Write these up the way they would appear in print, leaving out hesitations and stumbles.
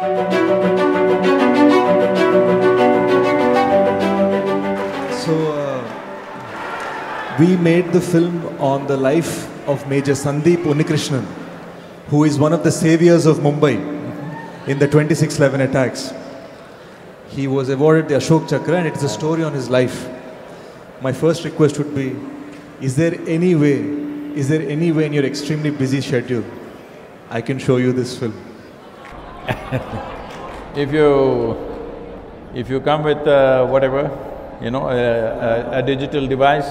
We made the film on the life of Major Sandeep Unnikrishnan, who is one of the saviors of Mumbai in the 26/11 attacks. He was awarded the Ashok Chakra, and it's a story on his life. My first request would be, is there any way in your extremely busy schedule I can show you this film? If you come with whatever, a digital device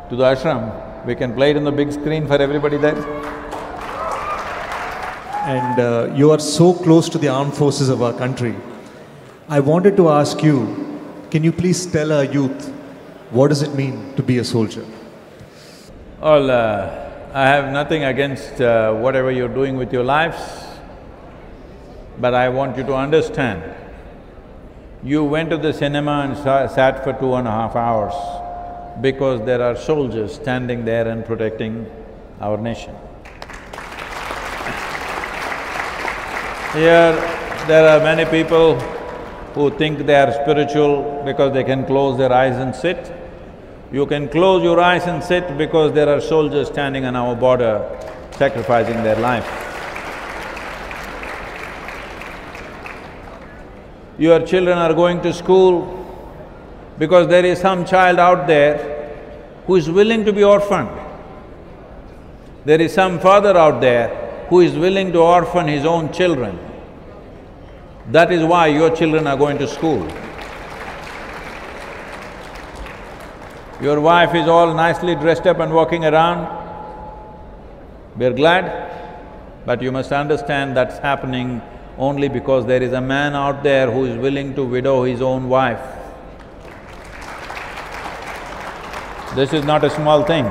to the ashram, we can play it on the big screen for everybody there. And you are so close to the armed forces of our country. I wanted to ask you, can you please tell our youth, what does it mean to be a soldier? Well, I have nothing against whatever you're doing with your lives, but I want you to understand, you went to the cinema and sat for 2.5 hours because there are soldiers standing there and protecting our nation. Here, there are many people who think they are spiritual because they can close their eyes and sit. You can close your eyes and sit because there are soldiers standing on our border sacrificing their life. Your children are going to school because there is some child out there who is willing to be orphaned. There is some father out there who is willing to orphan his own children. That is why your children are going to school. Your wife is all nicely dressed up and walking around. We're glad, but you must understand that's happening only because there is a man out there who is willing to widow his own wife. This is not a small thing.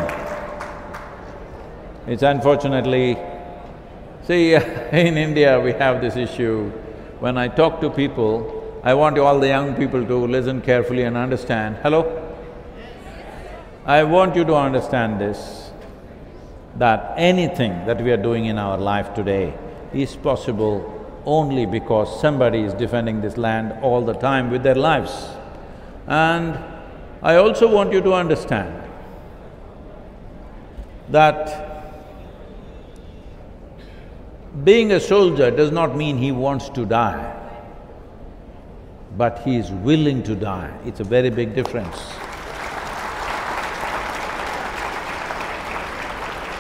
It's unfortunately… See, in India we have this issue. When I talk to people, I want all the young people to listen carefully and understand. Hello? I want you to understand this, that anything that we are doing in our life today is possible only because somebody is defending this land all the time with their lives. And I also want you to understand that being a soldier does not mean he wants to die, but he is willing to die. It's a very big difference.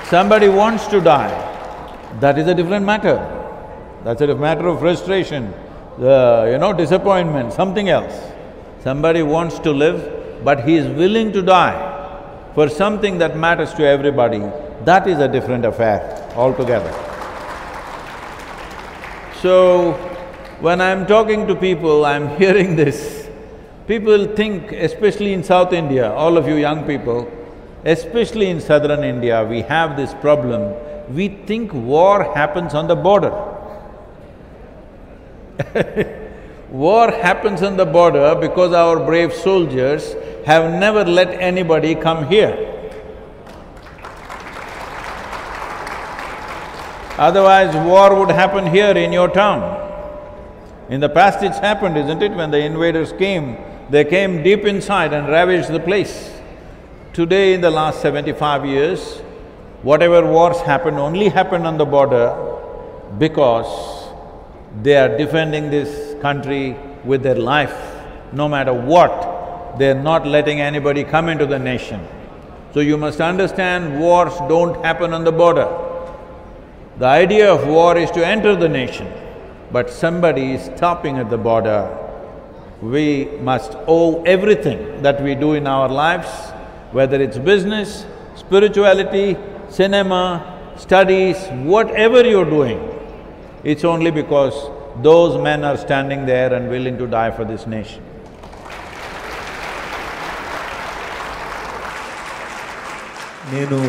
Somebody wants to die, that is a different matter. That's a matter of frustration, disappointment, something else. Somebody wants to live, but he is willing to die for something that matters to everybody, that is a different affair altogether. So, when I'm talking to people, I'm hearing this. People think, especially in South India, all of you young people, especially in southern India, we have this problem. We think war happens on the border. War happens on the border because our brave soldiers have never let anybody come here. Otherwise, war would happen here in your town. In the past it's happened, isn't it? When the invaders came, they came deep inside and ravaged the place. Today, in the last 75 years, whatever wars happened only happened on the border because they are defending this country with their life. No matter what, they're not letting anybody come into the nation. So you must understand, wars don't happen on the border. The idea of war is to enter the nation, but somebody is stopping at the border. We must owe everything that we do in our lives, whether it's business, spirituality, cinema, studies, whatever you're doing, it's only because those men are standing there and willing to die for this nation. నేను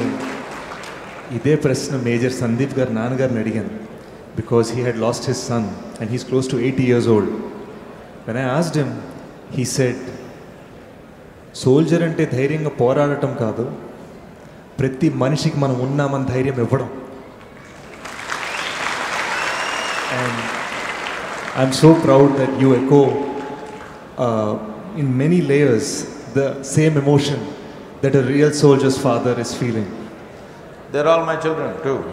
ఇదే ప్రశ్న major Sandeep గారు నాన్నగారిని అడిగాను, because he had lost his son and he's close to 80 years old. When I asked him, he said, soldier అంటే ధైర్యంగా పోరాడటం కాదు, ప్రతి మనిషికి మనం ఉన్నామని ధైర్యం ఇవ్వడం. And I'm so proud that you echo in many layers the same emotion that a real soldier's father is feeling. They're all my children too.